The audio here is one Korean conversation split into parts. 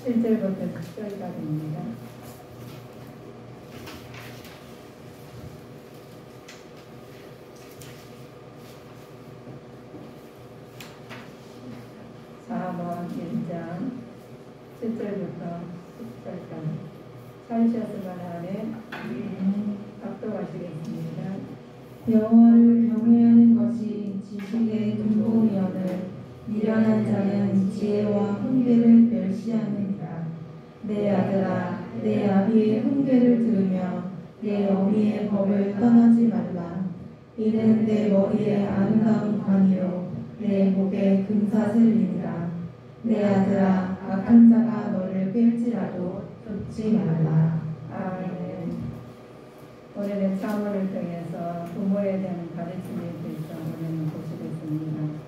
7절부터 10절까지입니다. 사번 1장 7절부터 10절까지 찾으셨으면 안에 합독하시겠습니다. 여호와를 경외하는 것이 지식의 근본이오늘 미련한 자는 지혜와 훈계를 멸시하느니라. 내 아들아, 내 아비의 훈계를 들으며 내 어미의 법을 떠나지 말라. 이는 내 머리에 아름다운 관이요 내 목에 금사슬이니라. 내 아들아, 악한 자가 너를 꿰을지라도 쫓지 말라. 아멘. 오늘은 자문을 통해서 부모에 대한 가르침에 대해서 우리는 보시겠습니다.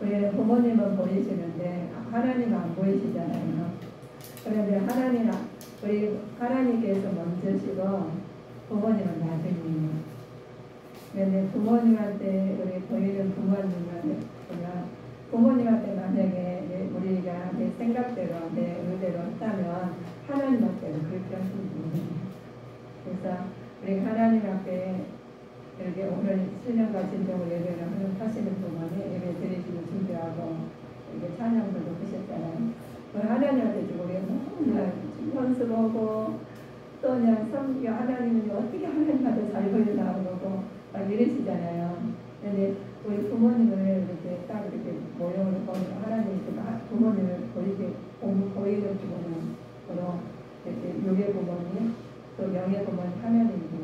우리는 부모님은 보이시는데 하나님은 안 보이시잖아요. 그런데 하나님께서 먼저시고 부모님은 나중이에요. 그런데 부모님한테 우리 보이는 부모님한테 만약에 우리가 내 생각대로 내 의대로 했다면 하나님한테도 그렇게 하시는 분이에요. 그래서 우리 하나님 앞에 이렇게 오늘 신령과 진정을 예배를 하시는 동안에 예배 드리시고 준비하고 이렇게 찬양들도 하셨잖아요. 하나님한테 주고 우리가 너무나 충만스러우고 또 그냥 하나님은 어떻게 하나님한테 잘 보이나 그러고 막 이러시잖아요. 근데 우리 부모님을 이렇게 딱 이렇게 모형으로 보면 하나님이 부모님을 보이는 부모님으로 이렇게 육의 부모님 또 영의 부모님 하나님이고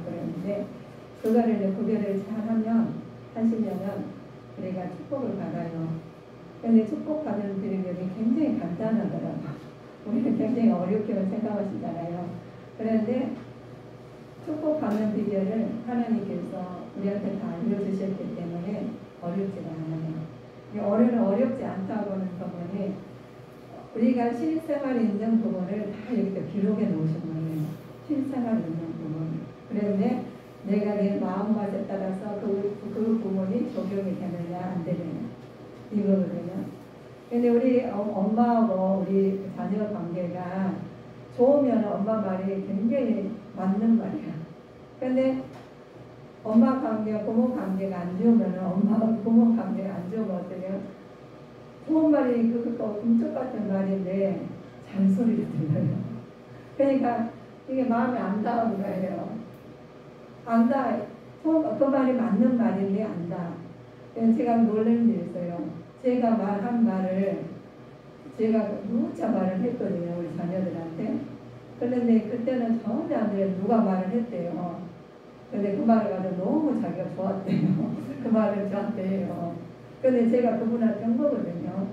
그랬는데 그거를 이제 구별을 잘 하시면은 우리가 축복을 받아요. 근데 축복받는 비결이 굉장히 간단하더라고요. 우리는 굉장히 어렵게 생각하시잖아요. 그런데 축복받는 비결을 하나님께서 우리한테 다 알려주셨기 때문에 어렵지가 않아요. 어렵지 않다고는 부분이 우리가 실생활에 있는 부분을 다 이렇게 기록해 놓으신 거예요. 실생활에 있는 부분. 그런데 내가 내 마음맛에 따라서 그 부분이 적용이 되느냐 안 되느냐 이거거든요. 근데 우리 엄마하고 우리 자녀 관계가 좋으면 엄마 말이 굉장히 맞는 말이야. 근데 엄마 관계, 부모 관계가 안 좋으면 엄마하고 부모 관계가 안 좋으면 어떠냐? 좋은 말이 그거 금쪽 같은 말인데 잔소리를 들려요. 그러니까 이게 마음에 안 닿은 거예요. 안 닿아. 그 말이 맞는 말인데 안 닿아. 제가 놀란 게 있어요. 제가 말한 말을 제가 무차 말을 했거든요. 우리 자녀들한테. 그런데 그때는 전혀 안 돼요. 누가 말을 했대요. 근데 그 말을 가지고 너무 자기가 좋았대요. 그 말을 저한테 해요. 근데 제가 그분한테 한 거거든요.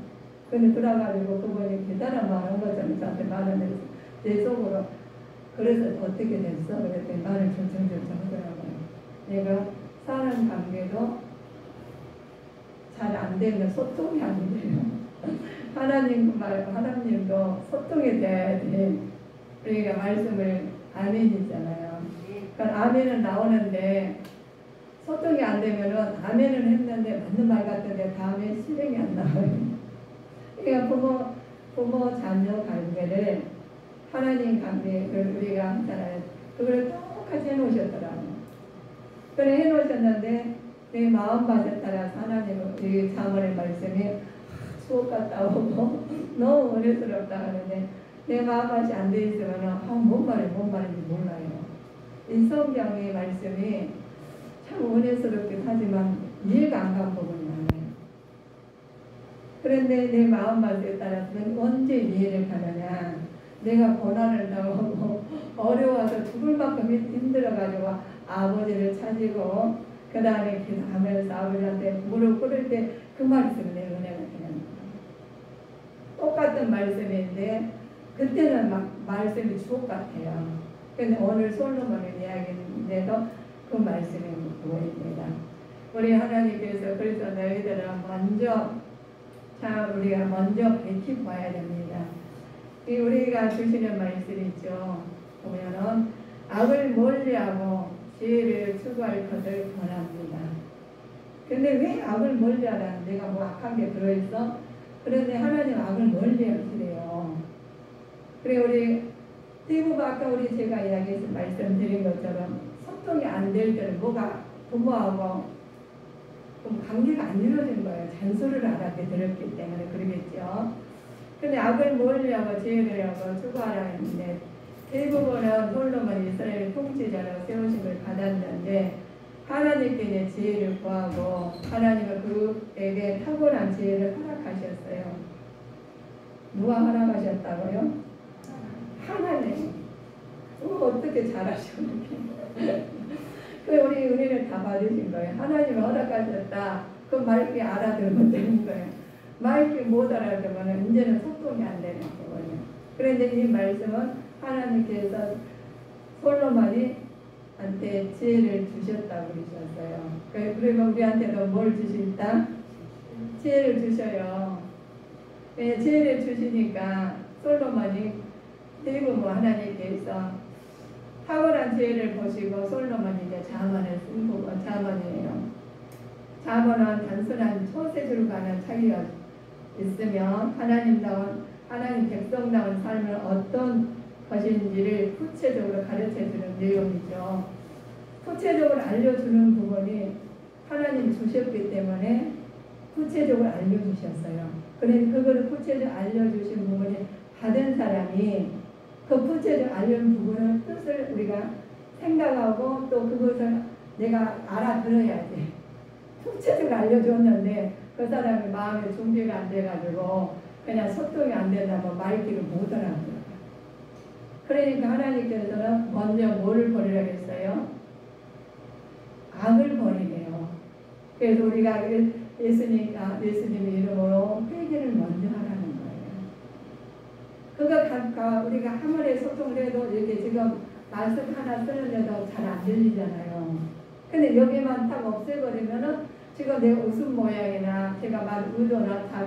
근데 들어가지고 그분이 대단한 말 한 것처럼 저한테 말을 내 속으로 그래서 어떻게 됐어? 그랬더니 말을 절정절정 하더라고요. 내가 사람 관계도 잘 안 되면 소통이 안 돼요. 하나님도 소통이 돼야 돼. 우리가 말씀을 아멘이잖아요. 그러니까 아멘은 나오는데 소통이 안 되면은 아멘은 했는데 맞는 말 같은데 다음에 실행이 안 나와요. 그러니까 부모 자녀 관계를 하나님 관계를 우리가 하잖아요. 그걸 똑같이 해놓으셨더라고요. 그래 해놓으셨는데 내 마음밭에 따라서 하나님은 이 자문의 말씀이 수업 갔다 오고 너무 어렵다 하는데 내 마음밭이 안 돼 있으면 뭔 말인지 몰라요. 이 성경의 말씀이 참 은혜스럽긴 하지만 이해가 안 가는 부분이 많아요. 그런데 내 마음밭에 따라서는 언제 이해를 가느냐. 내가 고난을 당하고 어려워서 죽을 만큼 힘들어가지고 아버지를 찾고 그 다음에 기도하면서 아버지한테 무릎 꿇을 때 그 말씀이 내 은혜가 되는 거예요. 똑같은 말씀인데 그때는 막 말씀이 주옥 같아요. 근데 오늘 솔로몬의 이야기인데도 그 말씀이 보입니다. 우리 하나님께서 그래서 너희들은 우리가 먼저 밝히고 봐야 됩니다. 우리가 주시는 말씀이 있죠. 보면은 악을 멀리하고 지혜를 추구할 것을 권합니다. 근데 왜 악을 멀리하라는 내가 뭐 악한 게 들어있어? 그런데 하나님 악을 멀리 하시래요. 그래 우리 대부분 아까 제가 이야기해서 말씀드린 것처럼 소통이 안 될 때는 뭐가 부모하고 좀 관계가 안 이루어진 거예요. 잔소리를 안 하게 들었기 때문에 그러겠죠. 근데 악을 멀리하고 지혜를 하고 추구하라 했는데 대부분은 솔로몬 이스라엘 통치자로 세우심을 받았는데 하나님께 이제 지혜를 구하고 하나님은 그에게 탁월한 지혜를 허락하셨어요. 누가 허락하셨다고요? 하나님. 어떻게 잘하셨는지. 우리 은혜를 다 받으신 거예요. 하나님을 허락하셨다. 그 맑게 알아들으면 되는 거예요. 맑게 못 알아들으면 이제는 소통이 안 되는 거거든요. 그런데 이 말씀은 하나님께서 솔로몬이 한테 지혜를 주셨다고 그러셨어요. 그리고 우리한테도 뭘 주신다? 지혜를 주셔요. 지혜를 주시니까 솔로몬이 대부분 하나님께서 탁월한 지혜를 보시고 솔로몬이 이제 잠언을 쓴 부분, 잠언이에요. 잠언은 단순한 소세지로 가는 차이가 있으며 하나님 백성다운 삶을 어떤 것인지를 구체적으로 가르쳐주는 내용이죠. 구체적으로 알려주는 부분이 하나님이 주셨기 때문에 구체적으로 알려주셨어요. 그래서 그거를 구체적으로 알려주신 부분이 받은 사람이 그 구체적으로 알려준 부분의 뜻을 우리가 생각하고 또 그것을 내가 알아들어야지. 구체적으로 알려줬는데 그 사람의 마음의 준비가 안 돼가지고 그냥 소통이 안 된다면 말귀를 못 알아들어요. 그러니까 하나님께서는 먼저 뭐를 버리라고 했어요? 악을 버리네요. 그래서 우리가 예수님의 이름으로 회개를 먼저 하라는 거예요. 우리가 아무리 소통을 해도 이렇게 지금 말씀 하나 쓰는데도 잘 안 들리잖아요. 근데 여기만 딱 없애버리면은 지금 내 웃음 모양이나 제가 말 의도나 다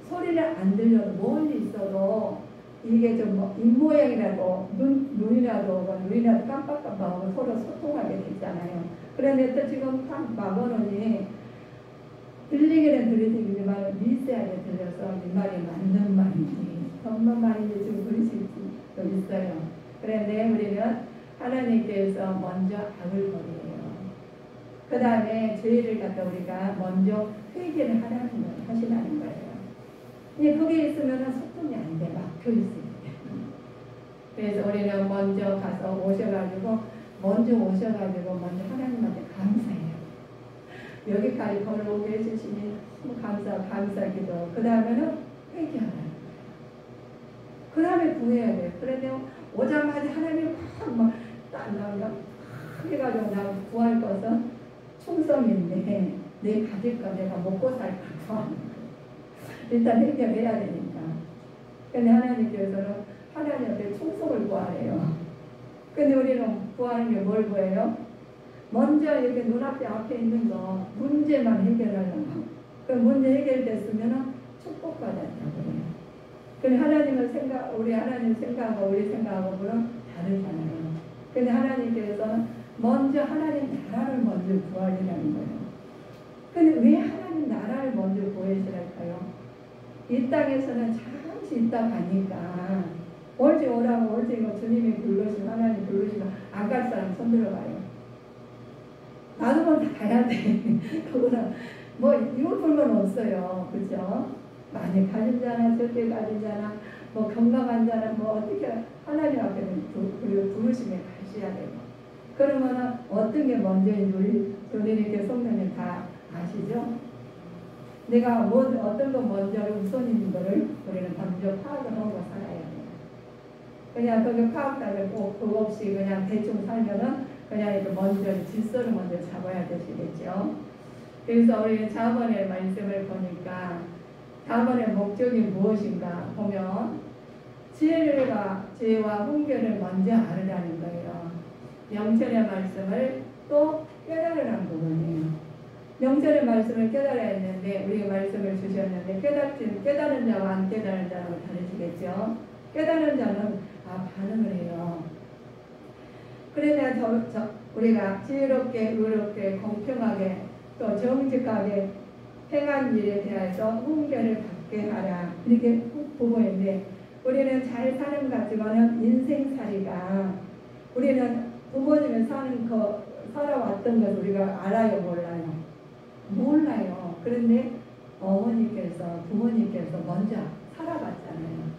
소리를 안 들려도 멀리 있어도 이게 좀 입모양이라도 눈이라도 깜빡깜빡하고 서로 소통하게 됐잖아요. 그런데 또 지금 딱 막아놓으니 들리기는 들리지만 미세하게 들려서 이 말이 맞는 말인지 정말 말인지 지금 그러실 수 있어요. 그런데 우리는 하나님께서 먼저 악을 버려요. 그 다음에 죄를 갖다 우리가 먼저 회개를 하시라는 거예요. 거기에 있으면 소통이 안 돼. 막혀 있습니다. 그래서 우리는 먼저 가서 오셔가지고 먼저 하나님한테 감사해요. 여기까지 걸어오게 해주시니 감사기도. 그 다음에는 회개하라는 거예요. 그 다음에 구해야 돼요. 그런데 오자마자 하나님 막 해가지고 나 구할 것은 충성인데 내 가질 거 내가 먹고 살 거 일단 해결해야 되니까. 근데 하나님께서는 하나님 앞에 충성을 구하래요. 근데 우리는 구하는 게 뭘 구해요? 먼저 이렇게 눈앞에 앞에 있는 거 문제만 해결하려고. 그 문제 해결됐으면 축복받았다고 그래요. 근데 우리 하나님 생각하고 우리 생각하고는 다르잖아요. 근데 하나님께서는 먼저 하나님 나라를 먼저 구하시라는 거예요. 근데 왜 하나님 나라를 먼저 구하시랄까요? 이 땅에서는 잠시 있다 가니까 올지 오라고 올지 주님이 부르시면 하나님 부르시면 안 갈 사람 손 들어봐요. 나도 다 가야 돼. 그거는 이거 불만 없어요. 그죠? 많이 가진 자나 적게 가진 자나 건강한 자나 어떻게 하나님 앞에는 부르시면 가셔야 되고. 그러면은 어떤 게 먼저인지 우리 교리님께 성도님 다 아시죠? 내가 어떤 거 먼저 우선인 거를 우리는 먼저 파악을 하고 살아야 돼요. 그냥 그게 파악하면 그거 없이 그냥 대충 살면은 그냥 이렇게 먼저 질서를 먼저 잡아야 되시겠죠. 그래서 우리 잠언의 말씀을 보니까 잠언의 목적이 무엇인가 보면 지혜와 훈계를 먼저 알으라는 거예요. 명철의 말씀을 또 깨달으라는 부분이에요. 명철의 말씀을 깨달아야 했는데 우리가 말씀을 주셨는데 깨달은 자와 안 깨달은 자하고 다르시겠죠. 깨달은 자는 반응을 해요. 그래야 우리가 지혜롭게 의롭게 공평하게 또 정직하게 행한 일에 대해서 훈계를 받게 하라. 이렇게 보고 있는데 우리는 잘 사는 것 같지만은 인생살이가 우리는 부모님이 살아왔던 것을 우리가 알아요, 몰라요? 몰라요. 그런데 부모님께서 먼저 살아봤잖아요.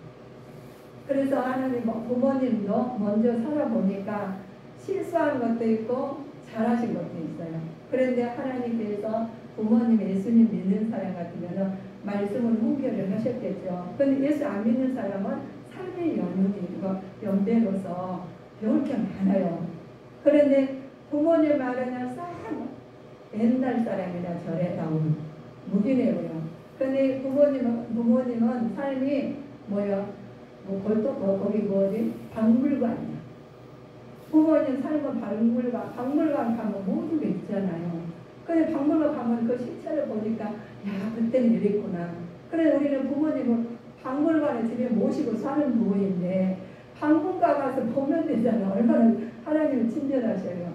그래서 하나님 부모님도 먼저 살아보니까 실수한 것도 있고 잘하신 것도 있어요. 그런데 하나님께서 부모님 예수님 믿는 사람 같으면 말씀을 훈계를 하셨겠죠. 근데 예수 안 믿는 사람은 삶의 연배로서 배울 게 많아요. 그런데 부모님 말은 싹 옛날 사람이나 저래 나오는 무기네요. 근데 부모님은 삶이 거기 뭐지? 박물관이야. 부모님 삶은 박물관 가면 모든 게 있잖아요. 근데 박물관 가면 그 실체를 보니까 야 그때는 이랬구나. 그래 우리는 부모님을 박물관에 집에 모시고 사는 부모인데 박물관 가서 보면 되잖아. 얼마나 하나님을 친절하셔요.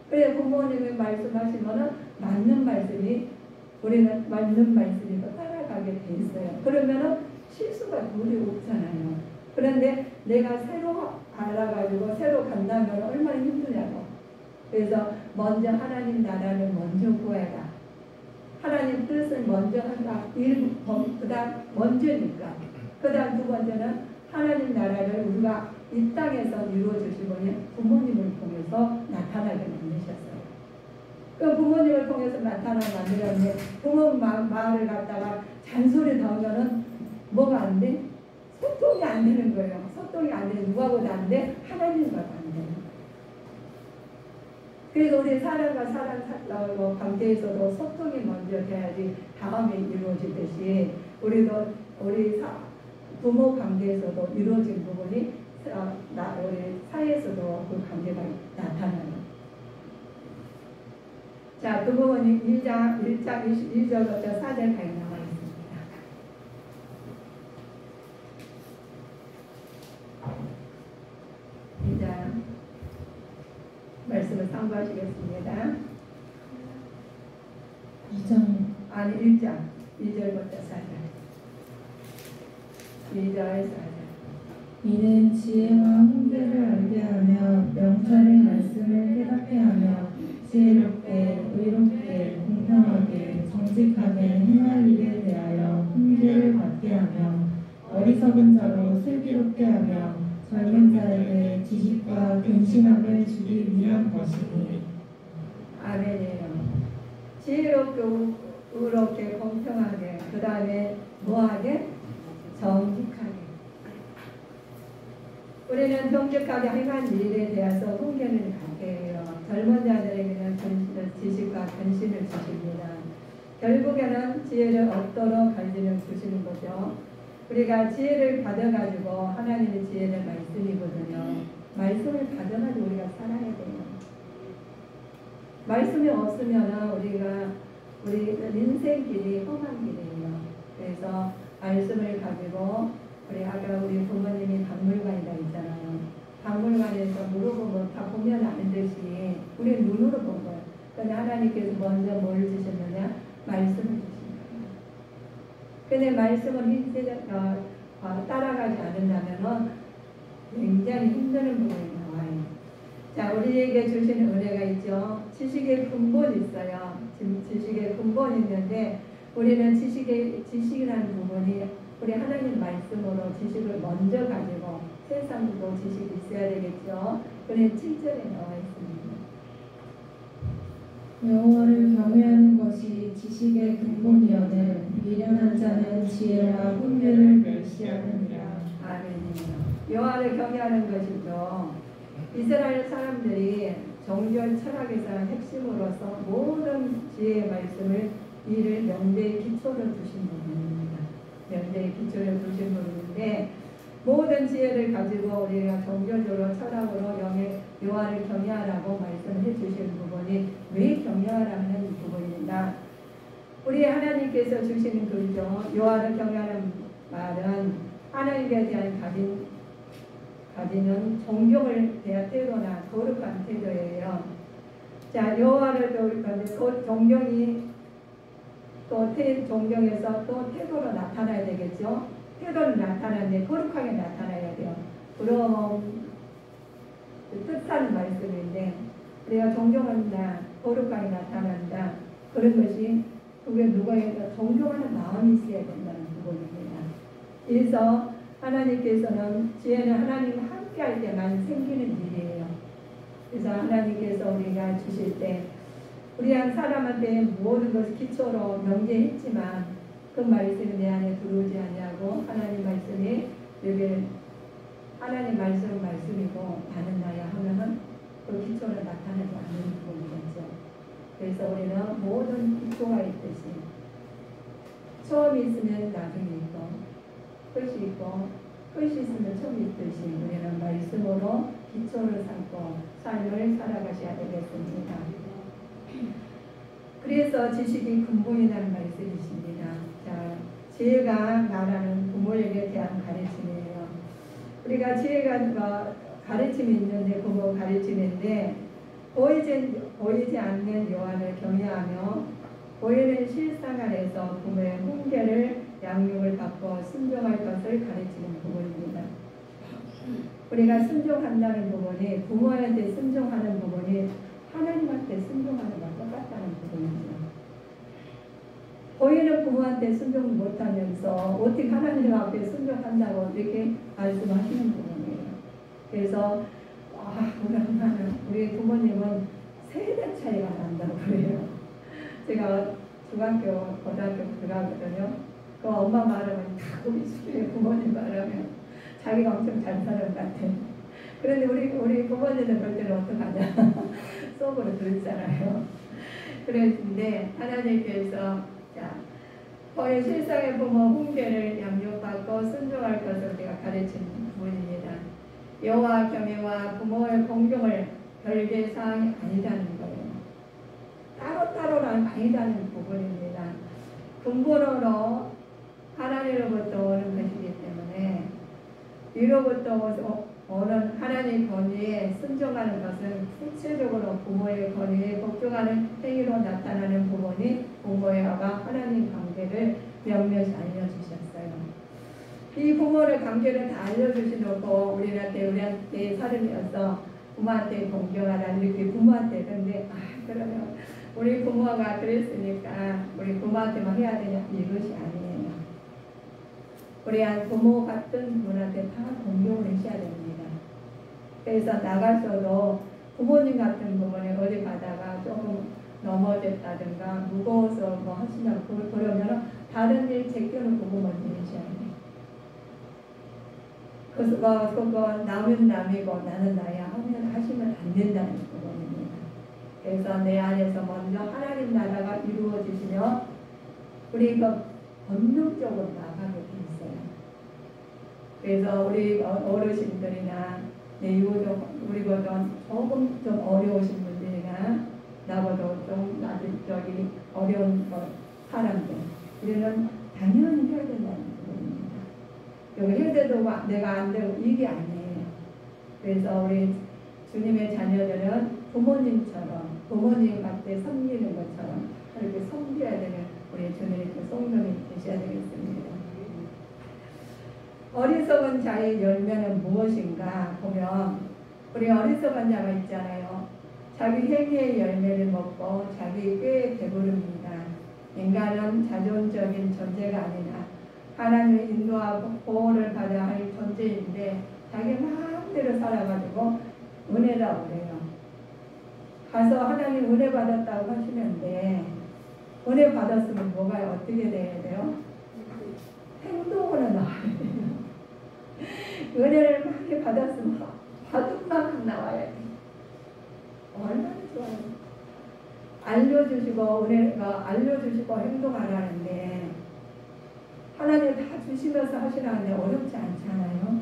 그래 부모님이 말씀하시면은 맞는 말씀이 우리는 맞는 말씀이 따라가게 돼 있어요. 그러면은 실수가 도저히 없잖아요. 그런데 내가 새로 알아가지고 새로 간다면 얼마나 힘드냐고. 그래서 먼저 하나님 나라를 먼저 구해라. 하나님 뜻을 먼저 한다. 그 다음 먼저니까. 그 다음 두 번째는 하나님 나라를 우리가 이 땅에서 이루어주시고 부모님을 통해서 나타나게 만드셨어요. 그 부모님을 통해서 만들었는데 부모 말을 갖다가 잔소리 나오면은 뭐가 안 돼? 소통이 안 되는 거예요. 소통이 안 돼. 누가보다 안 돼? 하나님과도 안 돼요. 그래서 우리 사람과 사람 관계에서도 소통이 먼저 돼야지 다음에 이루어지듯이 우리 부모 관계에서도 이루어진 부분이 우리 사회에서도 그 관계가 나타나요. 자, 그 부분이 1장 21절부터 4절까지 나와 있습니다. 2장 말씀을 참고하시겠습니다. 1장 2절부터 4절. 2절 4절. 이는 지혜와 훈계를 알게 하며 명철의 말씀을 깨닫게 하며 지혜롭게 의롭게 공평하게 정직하게 행할 일에 대하여 훈계를 받게 하며 어리석은 자로 슬기롭게 하며 젊은 자에게 지식과 근신함을 주기 위한 것이니. 아멘이에요. 지혜롭게 의롭게 공평하게 그 다음에 뭐하게? 정직하게. 우리는 정직하게 행한 일에 대해서 훈계를 갖게 해요. 젊은 자들에게는 지식과 근신을 주십니다. 결국에는 지혜를 얻도록 간신을 주시는 거죠. 우리가 지혜를 받아가지고 하나님의 지혜는 말씀이거든요. 말씀을 받아가지고 우리가 살아야 돼요. 말씀이 없으면 우리 인생길이 험한 길이에요. 그래서 말씀을 가지고 우리 부모님이 박물관이라 있잖아요. 박물관에서 물어보면 다 보면 안 되시. 우리 눈으로 본 거예요. 그런데 하나님께서 먼저 뭘 주셨느냐? 말씀을 주신 거예요. 근데 말씀을 따라가지 않는다면 굉장히 힘드는 부분이 나와요. 자, 우리에게 주시는 은혜가 있죠. 지식의 근본이 있어요. 지식의 근본이 있는데 우리는 지식이라는 부분이 우리 하나님 말씀으로 지식을 먼저 가지고 세상도 지식이 있어야 되겠죠. 그래 7절에 나와 있습니다. 여호와를 경외하는 것이 지식의 근본이어되 미련한 자는 지혜와 훈계를 멸시하느니라. 아멘이요. 여호와를 경외하는 것이죠. 이스라엘 사람들이 종교 철학에서 핵심으로서 모든 지혜의 말씀을 이를 명제의 기초를 두신 부분입니다. 명제의 기초를 두신 부분인데 모든 지혜를 가지고 우리가 종교적으로 철학으로 여호와를 경외하라고 말씀해 주신 부분이 왜 경외하라 하는 부분입니다. 우리 하나님께서 주시는 글죠. 여호와를 경외하는 말은 하나님에 대한 가지는 존경을 대한 태도나 거룩한 태도예요. 자, 여호와를 존경이 또 존경에서 또 태도로 나타나야 되겠죠. 태도는 나타나는데 거룩하게 나타나야 돼요. 그럼 뜻하는 말씀인데 우리가 존경한다, 거룩하게 나타난다. 그런 것이 그게 누구에게 존경하는 마음이 있어야 된다는 부분입니다. 그래서 하나님께서는 지혜는 하나님과 함께 할 때만 생기는 일이에요. 그래서 하나님께서 우리가 주실 때 우리 한 사람한테 모든 것을 기초로 명제했지만 그 말씀이 내 안에 들어오지 아니하고 하나님 말씀이 여기 하나님 말씀은 말씀이고 나는 나야 하면은 그 기초로 나타나지 않는 부분이겠죠. 그래서 우리는 모든 기초가 있듯이 처음이 있으면 나중에 있고 끝이 있고 끝이 있으면 처음이 있듯이 우리는 말씀으로 기초를 삼고 삶을 살아가셔야 되겠습니다. 그래서 지식이 근본이라는 말씀이십니다. 자, 지혜가 말하는 부모에게 대한 가르침이에요. 우리가 지혜가 가르침이 있는데 부모 가르침인데 보이지 않는 요한을 경외하며 보이는 실상 안에서 부모의 훈계를 양육을 받고 순종할 것을 가르치는 부분입니다. 우리가 순종한다는 부분이 부모한테 순종하는 부분이 하나님한테 순종하는 것 똑같다는 부분입니다. 보이는 부모한테 순종 못하면서 어떻게 하나님 앞에 순종한다고 이렇게 말씀하시는 부분이에요. 그래서 우리 엄마는 우리 부모님은 세대 차이가 난다고 그래요. 제가 중학교, 고등학교 들어가거든요. 그 엄마 말하면 다 우리 수준의 부모님 말하면 자기가 엄청 잘 사는 것 같아. 그런데 우리 부모님들 볼 때는 어떡하냐. 속으로 그랬잖아요. 그랬는데 하나님께서 자, 거의 실상의 부모 훈계를 양육받고 순종할 것을 우리가 가르치는 부분입니다. 여호와 경외와 부모의 공경을 별개의 사항이 아니다는 거예요. 따로따로는 아니다는 부분입니다. 근본으로 하나님으로부터 오는 것이기 때문에 위로부터 오는 하나님의 권위에 순종하는 것은 구체적으로 부모의 권위에 복종하는 행위로 나타나는 부분이 부모와 하나님 관계를 명명히 알려주셨어요. 이 부모의 관계를 다 알려주시놓고 우리한테 사람이어서 부모한테 공경하라 이렇게 부모한테 근데 그러면 우리 부모가 그랬으니까 우리 부모한테만 해야 되냐 이것이 아니에요. 우리 부모 같은 분한테 다 공경을 하셔야 됩니다. 그래서 나가서도 부모님 같은 부분에 어디 가다가 조금 넘어졌다든가 무거워서 뭐 하시냐고 그러면 다른 일 제껴놓고 먼저 하셔야 돼요. 그거 남은 남이고 나는 나야 하시면 안 된다는 부분입니다. 그래서 내 안에서 먼저 하나님 나라가 이루어지시며 우리가 본능적으로 나가게 돼 있어요. 그래서 우리 어르신들이나 내 유족 우리보다 조금 좀 어려우신 분들이나 나보다 좀 저기 어려운 사람들 이런 당연히 해야 된다는 부분입니다. 여기 해야 되고 내가 안 되고 이게 아니에요. 그래서 우리 주님의 자녀들은 부모님한테 섬기는 것처럼 이렇게 섬겨야 되는 우리 주님의 성령이 되셔야 되겠습니다. 어리석은 자의 열매는 무엇인가 보면 우리 어리석은 자가 있잖아요. 자기 행위의 열매를 먹고 자기 꾀에 배부릅니다. 인간은 자존적인 존재가 아니라 하나님의 인도하고 보호를 받아야 할 존재인데 자기 마음대로 살아가지고 은혜라고 그래요. 가서 하나님 은혜 받았다고 하시는데 은혜 받았으면 뭐가 어떻게 돼야 돼요? 행동으로 나와야 돼요. 은혜를 많이 받았으면 받은 만큼 나와야 돼요. 얼마나 좋아요. 알려주시고 은혜가 알려주시고 행동하라는데 하나님 다 주시면서 하시라는데 어렵지 않잖아요.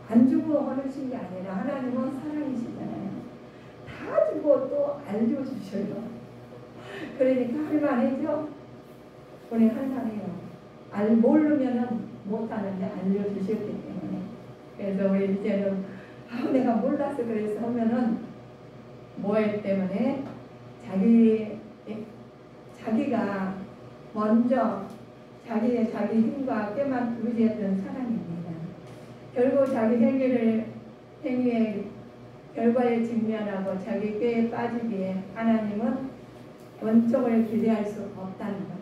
안 주고 하시는 게 아니라 하나님은 사랑이시잖아요. 다 주고 또 알려주셔요. 그러니까 할만하죠? 우리 할만해요. 모르면 못하는데 알려주셨기 때문에. 그래서 우리 이제는 내가 몰라서 그래서 하면은 뭐에 때문에 자기가 먼저 자기 힘과 꾀만 의지했던 사람입니다. 결국 자기 행위의 결과에 직면하고 자기 꾀에 빠지기에 하나님은 원총을 기대할 수 없다는 거예요.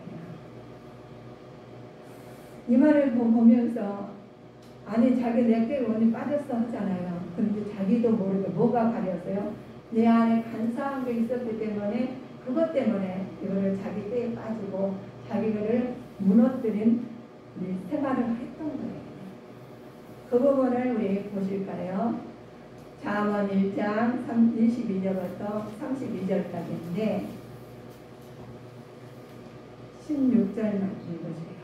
이 말을 보면서 아니 자기 내 꾀에 원이 빠졌어 하잖아요. 근데 자기도 모르게 뭐가 가려서요? 내 안에 간사한 게 있었기 때문에 그것 때문에 이거를 자기 꾀에 빠지고 자기를 무너뜨린 생활을 했던 거예요. 그 부분을 우리 보실까요? 잠언 1장 22절부터 32절까지인데 16절만 읽어주세요.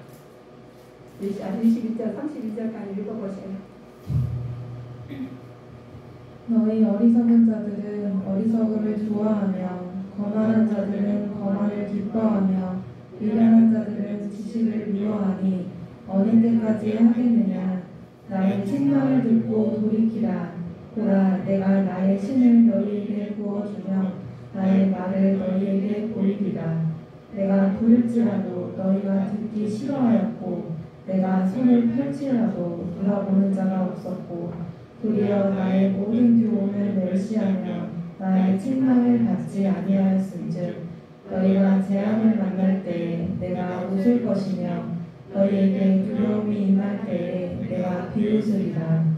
22절 32절까지 읽어보세요. 너희 어리석은 자들은 어리석음을 좋아하며 거만한 자들은 거만을 기뻐하며 미련한 자들은 지식을 미워하니 어느 때까지 하겠느냐. 나의 책망을 듣고 돌이키라. 보라, 내가 나의 신을 너희에게 부어주며 나의 말을 너희에게 보이리라. 내가 부를지라도 너희가 듣기 싫어하였고 내가 손을 펼치라도 돌아보는 자가 없었고 도리어 나의 모든 교훈을 멸시하며 나의 책망을 받지 아니하였은즉 너희가 재앙을 만날 때에 내가 웃을 것이며 너희에게 두려움이 임할 때에 내가 비웃으리라.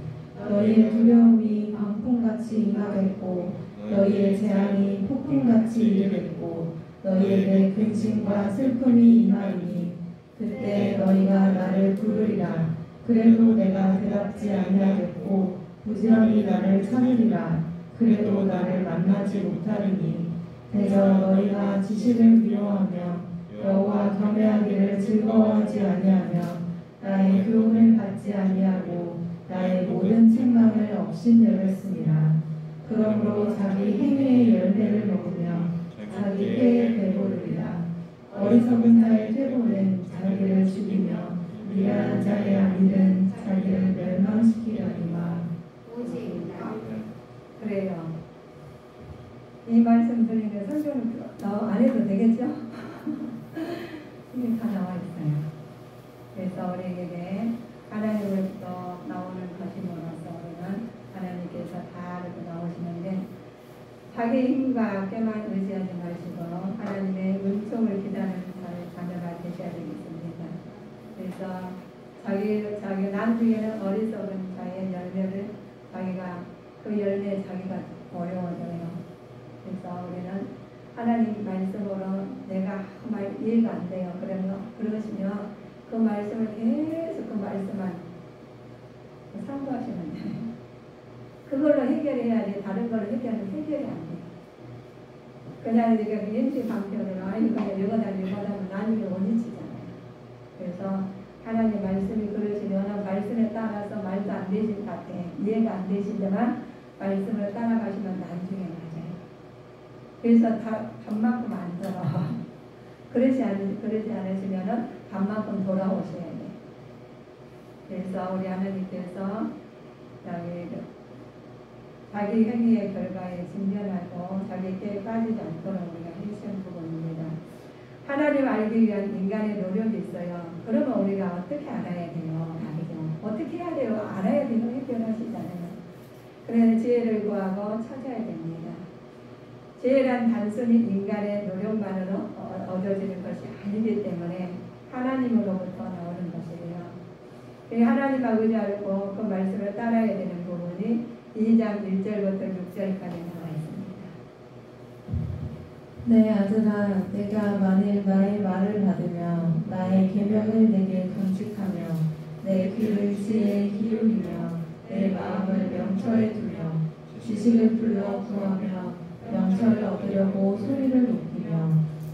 너희의 두려움이 광풍같이 임하겠고 너희의 재앙이 폭풍같이 이르겠고 너희에게 근심과 슬픔이 임하리니 그때 너희가 나를 부르리라. 그래도 내가 대답지 아니하겠고 부지런히 나를 찾으리라. 그래도 나를 만나지 못하리니 대저 너희가 지식을 미워하며 여호와 경외하기를 즐거워하지 아니하며 나의 교훈을 받지 아니하고 나의 모든 책망을 업신여겼습니다. 그러므로 자기 행위의 열매를 먹으며 자기 꾀에 배부르리라. 어리석은 자의 퇴보는 자기를 죽이며 미련한 자의 악일은 자기를 멸망시키려니와. 그래요. 이 말씀 드리는 성경은 안 해도 되겠죠? 이게 다 나와 있어요. 그래서 우리에게 하나님으로부터 나오는 것임으로써 우리는 하나님께서 다 이렇게 나오시는데 자기 힘과 꾀만 의지하지 마시고 하나님의 은총을 기다리는 자녀가 되셔야 되겠습니다. 그래서 자기 나중에는 어리석은 자의 열매를 자기가 그 열매에 자기가 어려워져요. 그래서 우리는 하나님 말씀으로 내가 그 말 이해가 안 돼요. 그러시면 그 말씀을 계속 그 말씀만 상고하시면 돼요. 그걸로 해결해야지 다른 걸로 해결이 안 돼요. 그냥 우리가 인지 방편으로 아니 그냥 읽어달라면 나중에 원위치잖아요. 그래서 하나님 말씀이 그러시면 말씀에 따라서 말도 안 되실 것 같아. 이해가 안 되시지만 말씀을 따라가시면 나중에 맞아요. 그래서 답만큼 안 들어. 그러지 않으시면 답만큼 돌아오셔야 돼. 그래서 우리 하나님께서 자기 행위의 결과에 직면하고 자기 꾀에 빠지지 않도록 우리가 해주신 부분입니다. 하나님 알기 위한 인간의 노력이 있어요. 그러면 우리가 어떻게 알아야 돼요? 어떻게 해야 돼요? 알아야 돼요? 해결하시잖아요. 그래서 지혜를 구하고 찾아야 됩니다. 지혜란 단순히 인간의 노력만으로 얻어지는 것이 아니기 때문에 하나님으로부터 나오는 것이에요. 하나님과 의지하고 그 말씀을 따라야 되는 부분이 2장 1절부터 6절까지 나와 있습니다. 내 아들아, 내가 만일 나의 말을 받으며 나의 계명을 내게 간직하며 내 귀를 지혜에 기울이며 내 마음을 명철에 두며 지식을 불러 구하며 명철을 얻으려고 소리를 높이며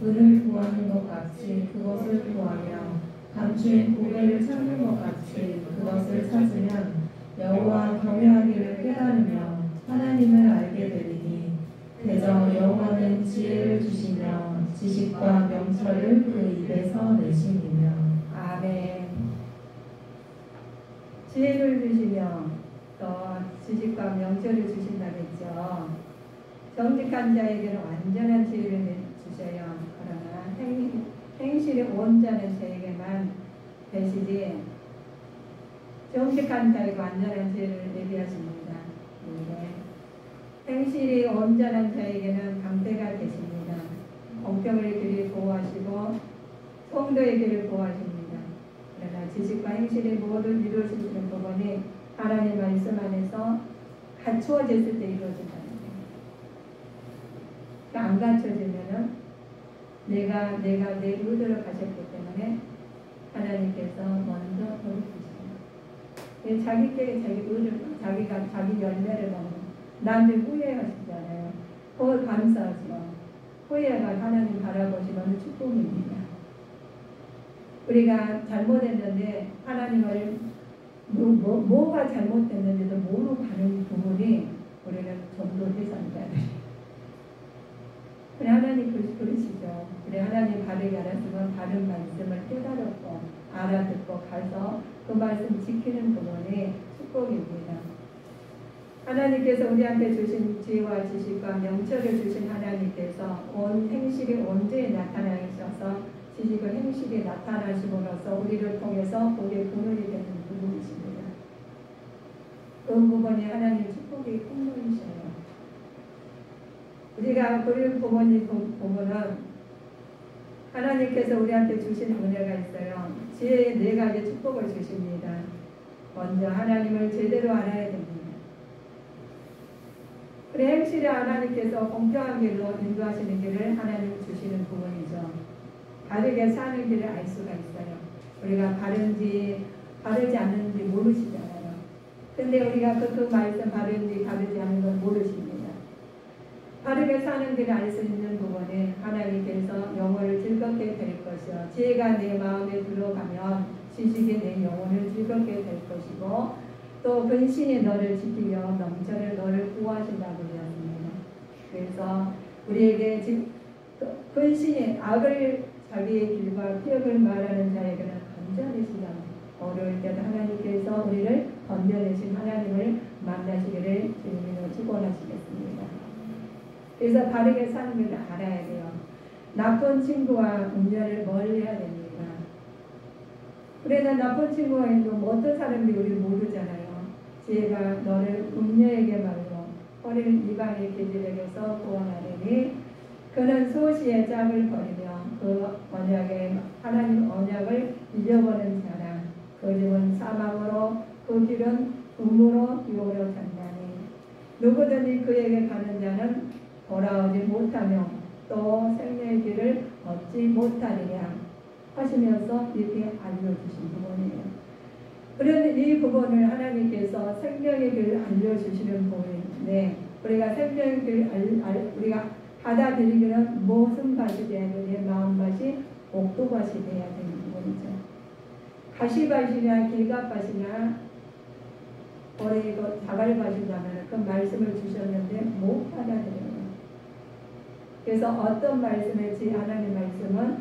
은을 구하는 것 같이 그것을 구하며 감추인 고개를 찾는 것 같이 그것을 찾으면 여호와 경외하기를 깨달으며 하나님을 알게 되리니 대저 여호와는 지혜를 주시며 지식과 명철을 그 입에서 내시니며. 아멘. 지혜를 주시며 또 지식과 명철을 주신다겠죠. 정직한 자에게는 완전한 지혜를 주셔요. 그러나 행실이 온전한 자에게만 되시지 정직한 자에게 완전한 죄를 예비하십니다. 네. 행실이 온전한 자에게는 강대가 되십니다. 공평의 길을 보호하시고 성도의 길을 보호하십니다. 그러나 지식과 행실이 모두 이루어지는 부분이 하나님 말씀 안에서 갖추어졌을 때 이루어진다는 거예요. 안 갖춰지면은 내가 내 의도로 가셨기 때문에 하나님께서 먼저 돌이키십니다. 자기께 자기 의를 자기가 자기 열매를 먹는 남들 후회하시잖아요. 그걸 감사하죠. 후회가 하나님 바라보시는 축복입니다. 우리가 잘못했는데 하나님을 뭐가 잘못됐는지도 모르고 가는 부분이 우리는 전도 대상자들이에요. 그래 하나님 그러시죠. 그래 하나님 바르게 알았으면 바른 말씀을 깨달았고 알아듣고 가서 그 말씀 지키는 부분이 축복입니다. 하나님께서 우리한테 주신 지혜와 지식과 명철을 주신 하나님께서 온 행실이 언제 나타나셔서 지식과 행실이 나타나심으로써 우리를 통해서 우리의 근원이 되는 부분이십니다. 그 부분이 하나님의 축복의 통로이셔요. 우리가 그런 부분이 보면은 하나님께서 우리한테 주신 은혜가 있어요. 지혜의 네 가지 축복을 주십니다. 먼저 하나님을 제대로 알아야 됩니다. 그래 행실에 하나님께서 공평한 길로 인도하시는 길을 하나님 주시는 부분이죠. 바르게 사는 길을 알 수가 있어요. 우리가 바른지 바르지 않는지 모르시잖아요. 근데 우리가 그 말씀 바른지 바르지 않는 걸 모르십니다. 바르게 사는 길을 알 수 있는 부분에 하나님께서 영혼을 즐겁게 될 것이요. 지혜가 내 마음에 들어가면 지식이 내 영혼을 즐겁게 될 것이고 또 근신이 너를 지키며 명철을 너를 구하신다고 되었습니다. 그래서 우리에게 근신이 악을 자기의 길과 피역을 말하는 자에게는 건져내신다. 어려울 때도 하나님께서 우리를 건져내신 하나님을 만나시기를 주님으로 축원하시겠습니다. 그래서 바르게 사는 길을 알아야 돼요. 나쁜 친구와 운전을 멀리해야 됩니다. 그래서 나쁜 친구가 있는 어떤 사람들이 우리 모르잖아요. 지혜가 너를 음녀에게 말로 허리를 이방의 계집에게서 구원하리니 그는 소시의 짝을 버리며 그 언약의 하나님 언약을 잊어버린 자라. 그 집은 사망으로 그 길은 음으로 유혹으로 잔다니 누구든지 그에게 가는 자는 돌아오지 못하며 또 생명의 길을 얻지 못하리라 하시면서 이렇게 알려주신 부분이에요. 그런데 이 부분을 하나님께서 생명의 길을 알려주시는 부분인데 우리가 생명의 길을 우리가 받아들이기는 무슨 밭이 돼야 되냐? 마음밭이 옥토밭이 돼야 되는 부분이죠. 가시밭이나 길갓밭이나 버리고 자갈밭이라면 그 말씀을 주셨는데 못 받아들여요. 그래서 어떤 말씀일지 하나님 말씀은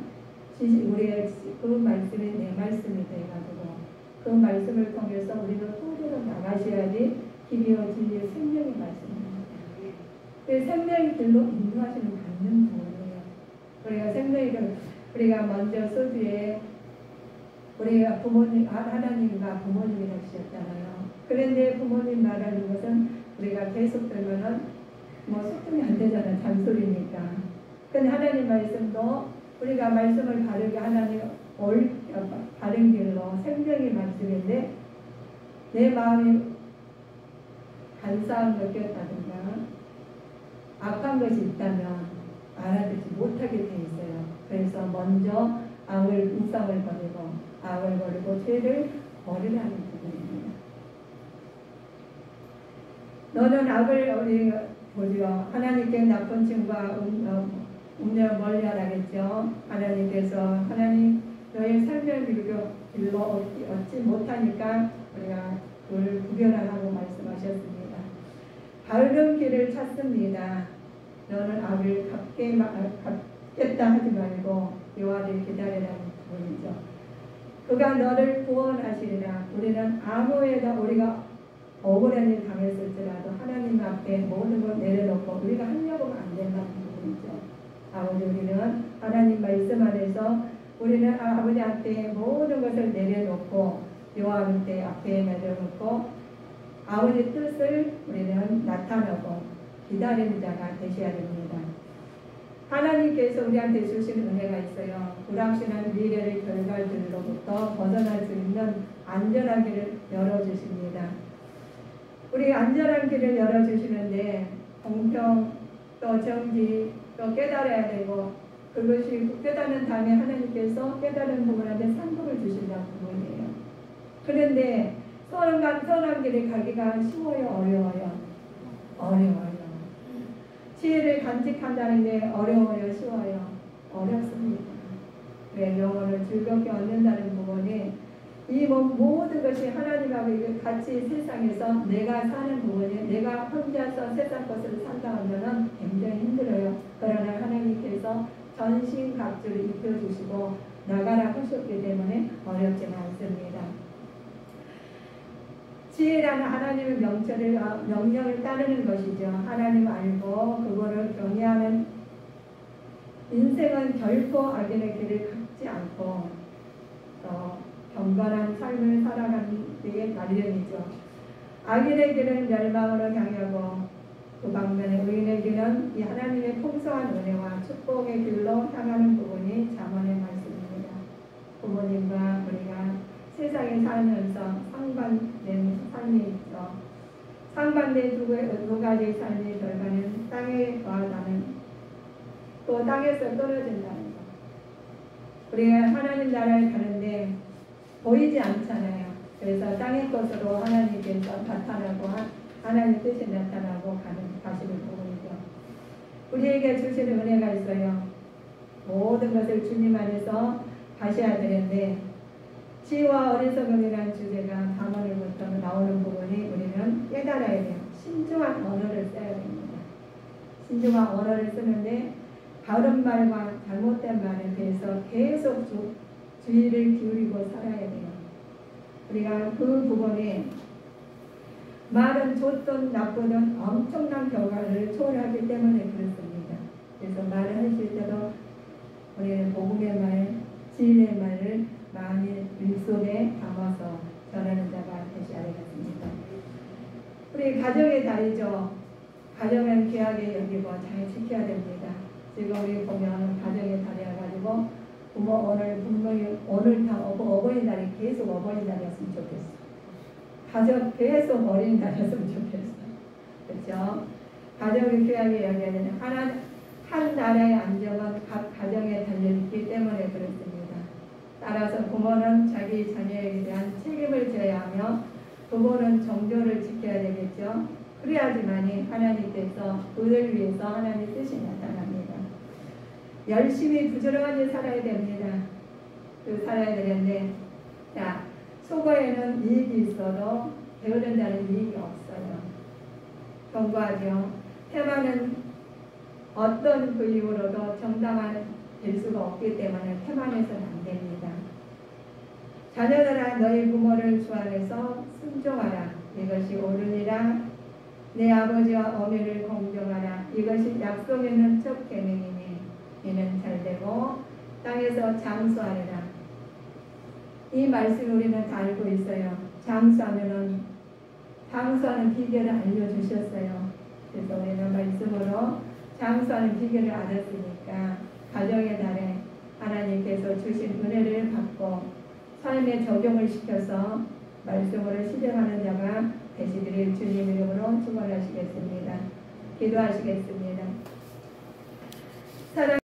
우리의 그 말씀이 내 말씀이 돼가지고 그 말씀을 통해서 우리는 토대로 나가셔야지 길이요 진리의 생명의 말씀입니다. 그 생명의 길로 인도하시는 받는 부분이에요. 우리가 생명의 길 우리가 먼저 소주에 우리가 부모님 하나님과 부모님이 되셨잖아요. 그런데 부모님 말하는 것은 우리가 계속 들면은 뭐 소통이 안 되잖아요. 잔소리니까. 근데 하나님 말씀도 우리가 말씀을 바르게 하나님 바른 길로 생명의 말씀인데 내 마음이 간사함 느꼈다든가 악한 것이 있다면 알아듣지 못하게 돼 있어요. 그래서 먼저 우상을 버리고 악을 버리고 죄를 버리라는 부분입니다. 너는 악을 보지요. 하나님께 나쁜 친구와 운명 멀리하라겠죠. 하나님께서 하나님 너의 삶의 길로 얻지 못하니까 우리가 그걸 구별하라고 말씀하셨습니다. 바른 길을 찾습니다. 너는 악을 갚겠다 하지 말고 여호와를 기다리라는 부분이죠. 그가 너를 구원하시리라. 우리는 아무에다 우리가 억울한 일 당했을지라도 하나님 앞에 모든 걸 내려놓고 우리가 하려고 하면 안 된다는 부분이죠. 아버지 우리는 하나님 말씀 안에서 우리는 아버지 앞에 모든 것을 내려놓고 요한때 앞에 내려놓고 아버지 뜻을 우리는 나타내고 기다리는 자가 되셔야 됩니다. 하나님께서 우리한테 주신 은혜가 있어요. 불확실한 미래의 결과들로부터 벗어날 수 있는 안전한 길을 열어주십니다. 우리 안전한 길을 열어주시는데 공평 또 정직 또 깨달아야 되고 그것이 깨닫는 다음에 하나님께서 깨달은 부분한테 상급을 주신다는 부분이에요. 그런데 선한 길에 가기가 쉬워요? 어려워요? 어려워요. 지혜를 간직한다는 게 어려워요? 쉬워요? 어렵습니다. 그래, 영혼을 즐겁게 얻는다는 부분이 이 모든 것이 하나님하고 같이 세상에서 내가 사는 부분이 내가 혼자서 세상 것을 산다 하면은 굉장히 힘들어요. 그러나 하나님께서 전신갑주를 입혀주시고 나가라 하셨기 때문에 어렵지는 않습니다. 지혜라는 하나님의 명령을 따르는 것이죠. 하나님 알고 그거를 경외하는 인생은 결코 악인의 길을 걷지 않고 경건한 삶을 살아가는 데에 마련이죠. 악인의 길은 멸망으로 향하고 그 방면에 의인의 길은 이 하나님의 풍성한 은혜와 축복의 길로 향하는 부분이 잠언의 말씀입니다. 부모님과 우리가 세상에 살면서 상반된 삶이 있어 상반된 두 가지 삶의 결과는 땅에 거하다는 또 땅에서 떨어진다는 것. 우리가 하나님 나라에 가는데 보이지 않잖아요. 그래서 땅의 것으로 하나님께서 나타나고 하나님 뜻이 나타나고 가시는 부분이죠. 우리에게 주시는 은혜가 있어요. 모든 것을 주님 안에서 하셔야 되는데 지혜와 어리석음이라는 주제가 담언으로부터 나오는 부분이 우리는 깨달아야 돼요. 신중한 언어를 써야 됩니다. 신중한 언어를 쓰는데 바른 말과 잘못된 말에 대해서 계속 주의를 기울이고 살아야 돼요. 우리가 그 부분에 말은 좋든 나쁘든 엄청난 결과를 초월하기 때문에 그렇습니다. 그래서 말을 하실 때도 우리는 복음의 말, 진리의 말을 많이 일속에 담아서 전하는 자가 되셔야 되겠습니다. 우리 가정의 달이죠. 가정은 귀하게 여기고 잘 지켜야 됩니다. 지금 우리 보면 가정의 달이어가지고 부모 오늘 다 어버이날이 계속 어버이날이었으면 좋겠어. 가정 계속 어린이날이었으면 좋겠어. 그렇죠? 가정을 귀하게 여겨야 되는 한 나라의 안정은 각 가정에 달려있기 때문에 그렇습니다. 따라서 부모는 자기 자녀에 대한 책임을 져야 하며 부모는 정조를 지켜야 되겠죠. 그래야지만이 하나님께서 그를 위해서 하나님의 뜻이 나타납니다. 열심히 부지런히 살아야 됩니다. 살아야 되는데 자 속어에는 이익이 있어도 배우는 자는 이익이 없어요. 경고하죠. 태만은 어떤 그 이유로도 정당한 될 수가 없기 때문에 태만해서는 안 됩니다. 자녀들아 너희 부모를 주 안에서 순종하라. 이것이 옳으니라. 내 아버지와 어머니를 공경하라. 이것이 약속 있는 첫 계명이니 이는 잘되고 땅에서 장수하리라. 이 말씀 우리는 다 알고 있어요. 장수하는 비결을 알려주셨어요. 그래서 우리는 말씀으로 장수하는 비결을 알았으니까 가정의 달에 하나님께서 주신 은혜를 받고 삶에 적용을 시켜서 말씀으로 실행하는 자가 되시기를 주님 이름으로 축원하시겠습니다. 기도하시겠습니다.